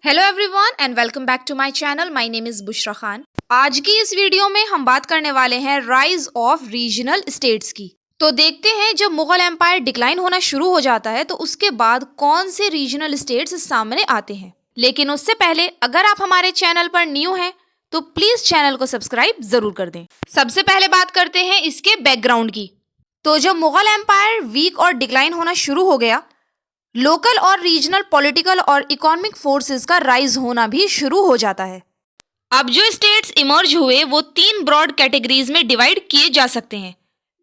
Hello everyone and welcome back to my channel. My name is Bushra Khan. आज की इस video में हम बात करने वाले हैं राइज ऑफ रीजनल स्टेट्स की। तो देखते हैं जब मुगल एम्पायर डिक्लाइन होना शुरू हो जाता है तो उसके बाद कौन से रीजनल स्टेट्स सामने आते हैं। लेकिन उससे पहले अगर आप हमारे चैनल पर न्यू हैं तो प्लीज चैनल को सब्सक्राइब जरूर कर दें। सबसे पहले बात करते हैं इसके बैकग्राउंड की। तो जब मुगल एम्पायर वीक और डिक्लाइन होना शुरू हो गया, लोकल और रीजनल पॉलिटिकल और इकोनॉमिक फोर्सेस का राइज होना भी शुरू हो जाता है। अब जो स्टेट्स इमर्ज हुए वो तीन ब्रॉड कैटेगरीज में डिवाइड किए जा सकते हैं।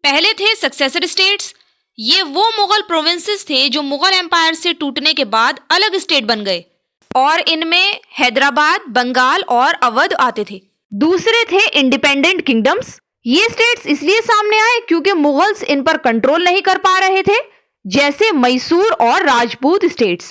पहले थे सक्सेसर स्टेट्स। ये वो मुगल प्रोविंसेस थे जो मुगल एम्पायर से टूटने के बाद अलग स्टेट बन गए और इनमें हैदराबाद, बंगाल और अवध आते थे। दूसरे थे इंडिपेंडेंट किंगडम्स। ये स्टेट्स इसलिए सामने आए क्योंकि मुगल्स इन पर कंट्रोल नहीं कर पा रहे थे, जैसे मैसूर और राजपूत स्टेट्स।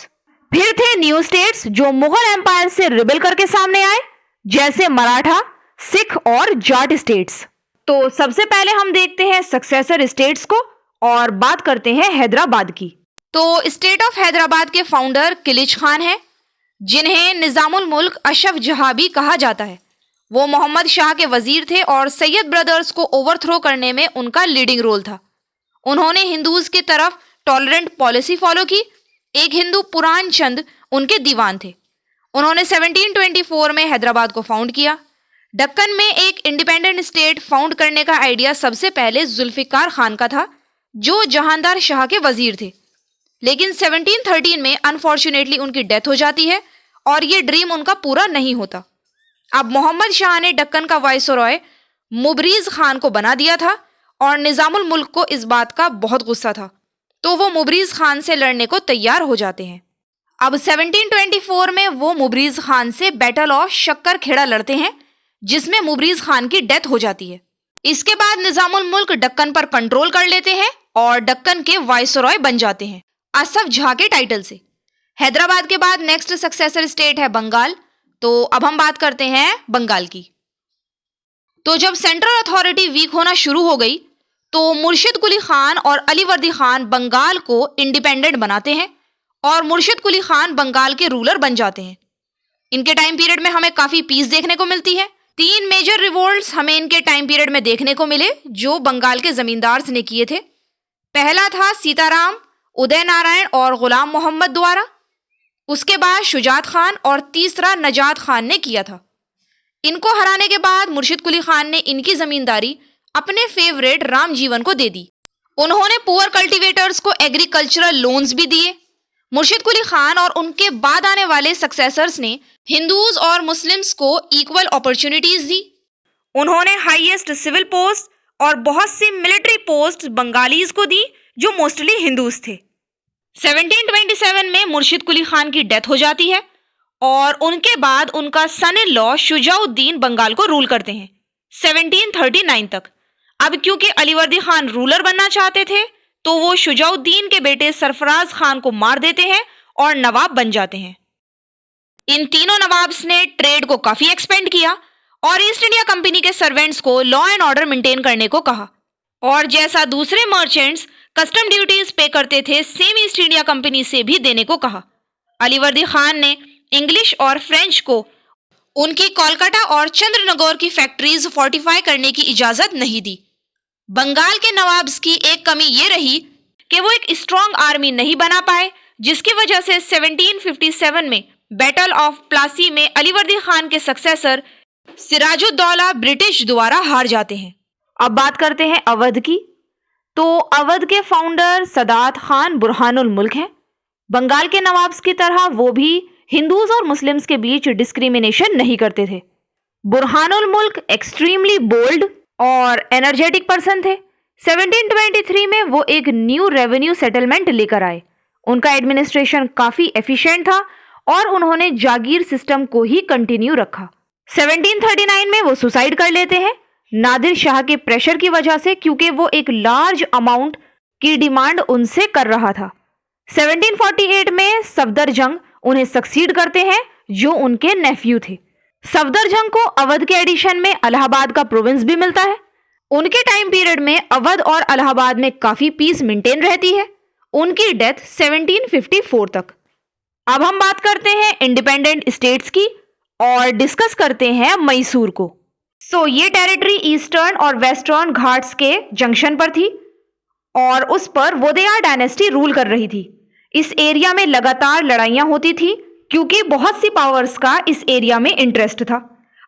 फिर थे न्यू स्टेट्स जो मुगल एम्पायर से रिबेल करके सामने आए, जैसे मराठा, सिख और जाट स्टेट्स। तो सबसे पहले हम देखते हैं सक्सेसर स्टेट्स को और बात करते हैं हैदराबाद की। तो स्टेट ऑफ हैदराबाद के फाउंडर किलिच खान हैं, जिन्हें निजामुल मुल्क अशरफ जहां भी कहा जाता है। वो मोहम्मद शाह के वजीर थे और सैयद ब्रदर्स को ओवरथ्रो करने में उनका लीडिंग रोल था। उन्होंने हिंदूज की तरफ टॉलरेंट पॉलिसी फॉलो की। एक हिंदू पुराण चंद उनके दीवान थे। उन्होंने 1724 में हैदराबाद को फाउंड किया। दक्कन में एक इंडिपेंडेंट स्टेट फाउंड करने का आइडिया सबसे पहले जुल्फिकार खान का था, जो जहांदार शाह के वजीर थे। लेकिन 1713 में अनफॉर्चुनेटली उनकी डेथ हो जाती है और ये ड्रीम उनका पूरा नहीं होता। अब मोहम्मद शाह ने दक्कन का वाइसरॉय मुबरीज खान को बना दिया था और निजामुल मुल्क को इस बात का बहुत गुस्सा था, तो वो मुबरीज खान से लड़ने को तैयार हो जाते हैं। अब 1724 में वो मुबरीज खान से बैटल ऑफ शक्कर खेड़ा लड़ते हैं, जिसमें मुबरीज खान की डेथ हो जाती है। इसके बाद निजामुल मुल्क दक्कन पर कंट्रोल कर लेते हैं और दक्कन के वाइसरॉय बन जाते हैं असफ झा के टाइटल से। हैदराबाद के बाद नेक्स्ट सक्सेसर स्टेट है बंगाल। तो अब हम बात करते हैं बंगाल की। तो जब सेंट्रल अथॉरिटी वीक होना शुरू हो गई तो मुर्शिद कुली खान और अलीवर्दी खान बंगाल को इंडिपेंडेंट बनाते हैं और मुर्शिद कुली खान बंगाल के रूलर बन जाते हैं। इनके टाइम पीरियड में हमें काफी पीस देखने को मिलती है। तीन मेजर रिवोल्ट्स हमें इनके टाइम पीरियड में देखने को मिले जो बंगाल के जमींदार ने किए थे। पहला था सीताराम, उदय नारायण और गुलाम मोहम्मद द्वारा। उसके बाद शुजात खान और तीसरा नजात खान ने किया था। इनको हराने के बाद मुर्शिद कुली खान ने इनकी जमींदारी अपने फेवरेट राम जीवन को दे दी। उन्होंने पुअर कल्टीवेटर्स को एग्रीकल्चरल लोन्स भी दिए। मुर्शिद कुली खान और उनके बाद आने वाले सक्सेसर्स ने हिंदूज और मुस्लिम्स को इक्वल अपॉर्चुनिटीज दी। उन्होंने हाईएस्ट सिविल पोस्ट और बहुत सी मिलिट्री पोस्ट बंगालीज को दी जो मोस्टली हिंदूज थे। 1727 में मुर्शिद कुली खान की डेथ हो जाती है और उनके बाद उनका सन इन लॉ शुजाउद्दीन बंगाल को रूल करते हैं 1739 तक। अब क्योंकि अलीवर्दी खान रूलर बनना चाहते थे तो वो शुजाउद्दीन के बेटे सरफराज खान को मार देते हैं और नवाब बन जाते हैं। इन तीनों नवाब्स ने ट्रेड को काफी एक्सपेंड किया और ईस्ट इंडिया कंपनी के सर्वेंट्स को लॉ एंड ऑर्डर मेंटेन करने को कहा, और जैसा दूसरे मर्चेंट्स कस्टम ड्यूटीज पे करते थे सेम ईस्ट इंडिया कंपनी से भी देने को कहा। अलीवर्दी खान ने इंग्लिश और फ्रेंच को उनकी कोलकाता और चंद्रनगौर की फैक्ट्रीज फोर्टिफाई करने की इजाजत नहीं दी। बंगाल के नवाब्स की एक कमी ये रही कि वो एक स्ट्रॉन्ग आर्मी नहीं बना पाए, जिसकी वजह से 1757 में बैटल ऑफ प्लासी में अलीवर्दी खान के सक्सेसर सिराजुद्दौला ब्रिटिश द्वारा हार जाते हैं। अब बात करते हैं अवध की। तो अवध के फाउंडर सदात खान बुरहानुल मुल्क हैं। बंगाल के नवाब्स की तरह वो भी हिंदूज और मुस्लिम्स के बीच डिस्क्रिमिनेशन नहीं करते थे। बुरहानुल मुल्क एक्सट्रीमली बोल्ड और एनर्जेटिक पर्सन थे। 1723 में वो एक न्यू रेवेन्यू सेटलमेंट लेकर आए। उनका एडमिनिस्ट्रेशन काफी एफिशिएंट था और उन्होंने जागीर सिस्टम को ही कंटिन्यू रखा। 1739 में वो सुसाइड कर लेते हैं नादिर शाह के प्रेशर की वजह से, क्योंकि वो एक लार्ज अमाउंट की डिमांड उनसे कर रहा था। 1748 में सफदरजंग उन्हें सक्सीड करते हैं जो उनके नेफ्यू थे। सफदरजंग को अवध के एडिशन में इलाहाबाद का प्रोविंस भी मिलता है। उनके टाइम पीरियड में अवध और इलाहाबाद में काफी पीस मेंटेन रहती है। उनकी डेथ 1754 तक। अब हम बात करते हैं इंडिपेंडेंट स्टेट्स की और डिस्कस करते हैं मैसूर को। ये टेरिटरी ईस्टर्न और वेस्टर्न घाट्स के जंक्शन पर थी और उस पर वोडेयार डायनेस्टी रूल कर रही थी। इस एरिया में लगातार लड़ाइयां होती थी क्योंकि बहुत सी पावर्स का इस एरिया में इंटरेस्ट था।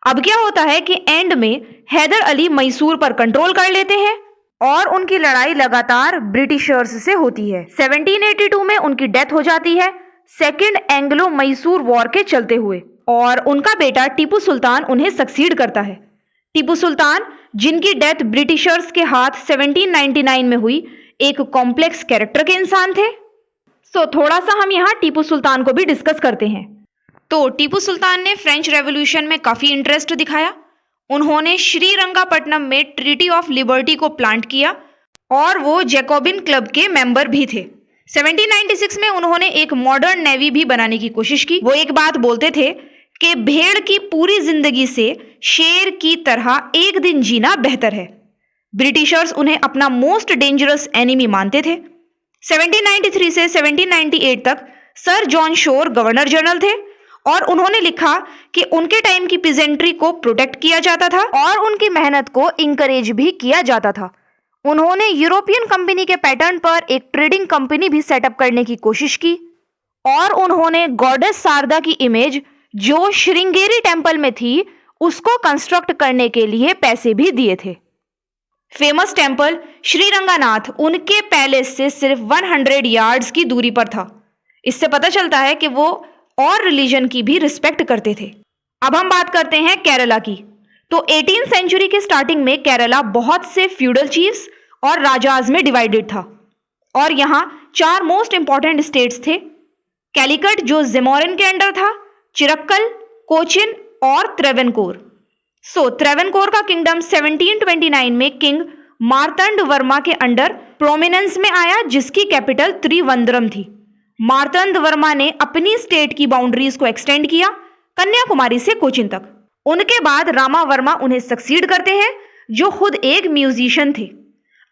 अब क्या होता है कि एंड में हैदर अली मैसूर पर कंट्रोल कर लेते हैं और उनकी लड़ाई लगातार ब्रिटिशर्स से होती है। 1782 में उनकी डेथ हो जाती है सेकेंड एंग्लो मैसूर वॉर के चलते हुए और उनका बेटा टीपू सुल्तान उन्हें सक्सीड करता है। टीपू सुल्तान, जिनकी डेथ ब्रिटिशर्स के हाथ 1799 में हुई, एक कॉम्प्लेक्स कैरेक्टर के इंसान थे। थोड़ा सा हम यहाँ टीपू सुल्तान को भी डिस्कस करते हैं। तो टीपू सुल्तान ने फ्रेंच रेवोल्यूशन में काफी इंटरेस्ट दिखाया। उन्होंने श्रीरंगापट्टनम में ट्रीटी ऑफ लिबर्टी को प्लांट किया और वो जैकोबिन क्लब के मेंबर भी थे। 1796 में उन्होंने एक मॉडर्न नेवी भी बनाने की कोशिश की। वो एक बात बोलते थे कि भेड़ की पूरी जिंदगी से शेर की तरह एक दिन जीना बेहतर है। ब्रिटिशर्स उन्हें अपना मोस्ट डेंजरस एनिमी मानते थे। 1793 से 1798 तक sir John Shore governor general थे और उन्होंने लिखा कि उनके टाइम की पीजेंट्री को प्रोटेक्ट किया जाता था और उनकी मेहनत को इंकरेज भी किया जाता था। उन्होंने यूरोपियन कंपनी के पैटर्न पर एक ट्रेडिंग कंपनी भी सेटअप करने की कोशिश की और उन्होंने गॉडेस शारदा की इमेज जो श्रृंगेरी टेम्पल में थी उसको कंस्ट्रक्ट करने के लिए पैसे भी दिए थे। फेमस टेम्पल श्रीरंगानाथ उनके पैलेस से सिर्फ 100 यार्ड्स की दूरी पर था। इससे पता चलता है कि वो और रिलीजन की भी रिस्पेक्ट करते थे। अब हम बात करते हैं केरला की। तो 18th सेंचुरी के स्टार्टिंग में केरला बहुत से फ्यूडल चीफ्स और राजाज में डिवाइडेड था और यहाँ 4 मोस्ट इंपॉर्टेंट स्टेट्स थे। कैलिकट जो जिमोरिन के अंडर था, चिरक्कल, कोचिन और त्रैवनकोर। त्रैवनकोर का किंगडम 1729 में किंग मार्तंड वर्मा के अंडर प्रोमिनेंस में आया जिसकी कैपिटल त्रिवंद्रम थी। मार्तंड वर्मा ने अपनी स्टेट की बाउंड्रीज को एक्सटेंड किया कन्याकुमारी से कोचिन तक। उनके बाद रामा वर्मा उन्हें सक्सीड करते हैं जो खुद एक म्यूजिशियन थे।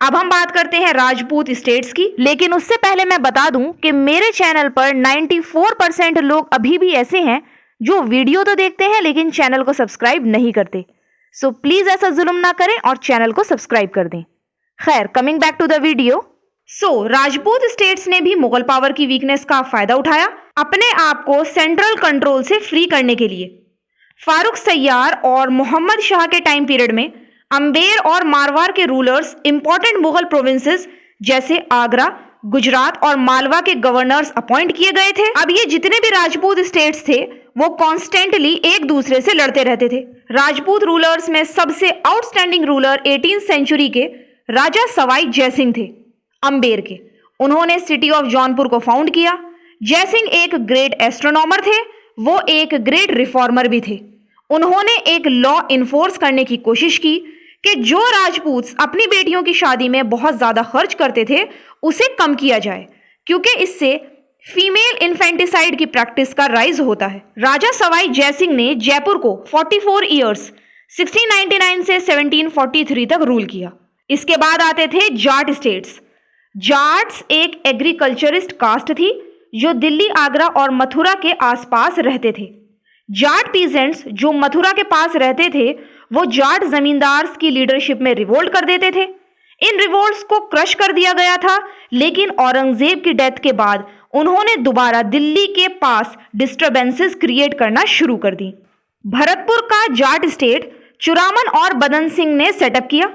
अब हम बात करते हैं राजपूत स्टेट्स की, लेकिन उससे पहले मैं बता दूं कि मेरे चैनल पर 94% लोग अभी भी ऐसे हैं जो वीडियो तो देखते हैं लेकिन चैनल को सब्सक्राइब नहीं करते। प्लीज ऐसा जुल्म ना करें और चैनल को सब्सक्राइब कर दें। खैर, coming back to the video. Rajput states ने भी मुगल पावर की वीकनेस का फायदा उठाया अपने आप को सेंट्रल कंट्रोल से फ्री करने के लिए। फारूक सैयार और मोहम्मद शाह के टाइम पीरियड में अंबेर और मारवाड़ के रूलर्स इंपॉर्टेंट मुगल प्रोविंसेस जैसे आगरा, गुजरात और मालवा के गवर्नर्स अपॉइंट किए गए थे। अब ये जितने भी राजपूत स्टेट्स थे वो कॉन्स्टेंटली एक दूसरे से लड़ते रहते थे। राजपूत रूलर्स में सबसे आउटस्टैंडिंग रूलर 18th सेंचुरी के राजा सवाई जयसिंह थे, अंबेर के। उन्होंने सिटी ऑफ जौनपुर को फाउंड किया। जयसिंह एक ग्रेट एस्ट्रोनॉमर थे, वो एक ग्रेट रिफॉर्मर भी थे। उन्होंने एक लॉ इन्फोर्स करने की कोशिश की कि जो राजपूत अपनी बेटियों की शादी में बहुत ज्यादा खर्च करते थे उसे कम किया जाए क्योंकि इससे फीमेल इन्फेंटिसाइड की प्रैक्टिस का राइज होता है। राजा सवाई जयसिंह ने जयपुर को 44 ईयर्स 1699 से 1743 तक रूल किया। इसके बाद आते थे जाट स्टेट्स। जाट्स एक एग्रीकल्चरिस्ट कास्ट थी जो दिल्ली, आगरा और मथुरा के आसपास रहते थे। जाट पीजेंट्स जो मथुरा के पास रहते थे वो जाट जमींदार्स की लीडरशिप में रिवोल्ट कर देते थे। इन रिवोल्ट्स को क्रश कर दिया गया था, लेकिन औरंगजेब की डेथ के बाद उन्होंने दोबारा दिल्ली के पास डिस्टर्बेंसेस क्रिएट करना शुरू कर दी। भरतपुर का जाट स्टेट चुरामन और बदन सिंह ने सेटअप किया।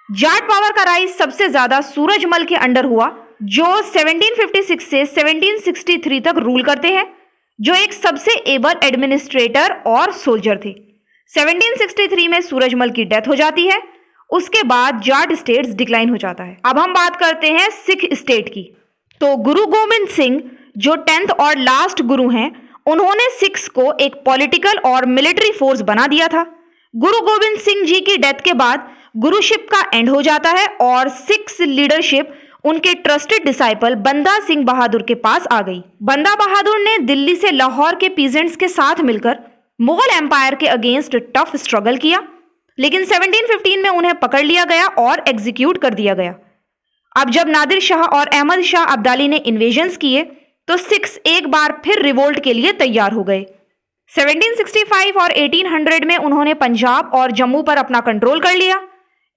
जाट पावर का राइज सबसे ज्यादा सूरजमल के अंडर हुआ जो 1756 से 1763 तक रूल करते हैं, जो एक सबसे एबल एडमिनिस्ट्रेटर और सोल्जर थे। 1763 में सूरजमल की डेथ हो जाती है। उसके बाद जाट स्टेट्स डिक्लाइन हो जाता है। अब हम बात करते हैं सिख स्टेट की। तो गुरु गोविंद सिंह जो 10th और लास्ट गुरु हैं, उन्होंने सिख्स को एक पॉलिटिकल और मिलिट्री फोर्स बना दिया था। गुरु गोविंद सिंह जी की डेथ के बाद गुरुशिप का एंड हो जाता है और सिख्स लीडरशिप उनके ट्रस्टेड डिसाइपल बंदा सिंह बहादुर के पास आ गई। बंदा बहादुर ने दिल्ली से लाहौर के पीजेंट्स के साथ मिलकर मुगल एम्पायर के अगेंस्ट टफ स्ट्रगल किया, लेकिन 1715 में उन्हें पकड़ लिया गया और एग्जीक्यूट कर दिया गया। अब जब नादिर शाह और अहमद शाह अब्दाली ने इन्वेजन्स किए तो सिख्स एक बार फिर रिवोल्ट के लिए तैयार हो गए। 1765 और 1800 में उन्होंने पंजाब और जम्मू पर अपना कंट्रोल कर लिया।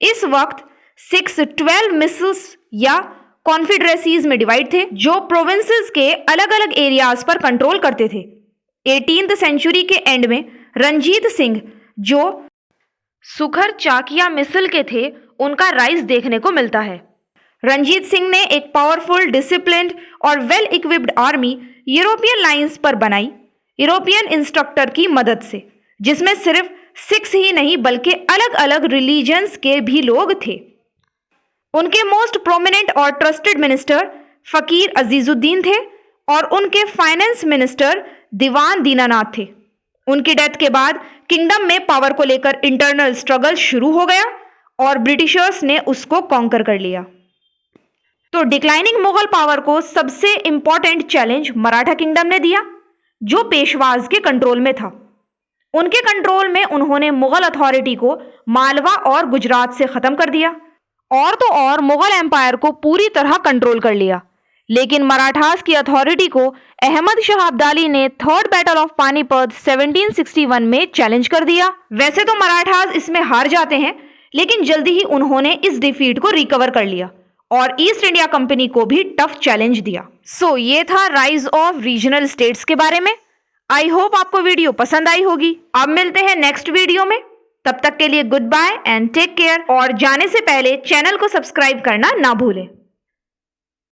इस वक्त सिख्स 12 मिसल्स या कॉन्फेडरेसीज में डिवाइड थे, जो प्रोविंसेस के अलग अलग एरियाज पर कंट्रोल करते थे। 18th सेंचुरी के एंड में रंजीत सिंह, जो सुखर चाकिया मिसल के थे, उनका राइज देखने को मिलता है। रंजीत सिंह ने एक पावरफुल, डिसिप्लिन्ड और well equipped army European lines पर बनाई, यूरोपियन इंस्ट्रक्टर की मदद से, जिसमें सिर्फ सिख्स ही नहीं बल्कि अलग अलग रिलीजन्स के भी लोग थे। उनके मोस्ट प्रोमिनेंट और ट्रस्टेड मिनिस्टर फकीर अजीजुद्दीन थे और उनके फाइनेंस मिनिस्टर दीवान दीनानाथ थे। उनकी डेथ के बाद किंगडम में पावर को लेकर इंटरनल स्ट्रगल शुरू हो गया और ब्रिटिशर्स ने उसको कॉन्कर कर लिया। तो डिक्लाइनिंग मुगल पावर को सबसे इंपॉर्टेंट चैलेंज मराठा किंगडम ने दिया, जो पेशवाज के कंट्रोल में था। उनके कंट्रोल में उन्होंने मुगल अथॉरिटी को मालवा और गुजरात से खत्म कर दिया और तो और मुगल एम्पायर को पूरी तरह कंट्रोल कर लिया। लेकिन मराठास की अथॉरिटी को अहमद शाह अब्दाली ने थर्ड बैटल ऑफ पानीपत 1761 में चैलेंज कर दिया। वैसे तो मराठास इसमें हार जाते हैं, लेकिन जल्दी ही उन्होंने इस डिफीट को रिकवर कर लिया और ईस्ट इंडिया कंपनी को भी टफ चैलेंज दिया। सो ये था राइज ऑफ रीजनल स्टेट्स के बारे में। आई होप आपको वीडियो पसंद आई होगी। अब मिलते हैं नेक्स्ट वीडियो में, तब तक के लिए goodbye and take care. और जाने से पहले चैनल को सब्सक्राइब करना ना भूलें।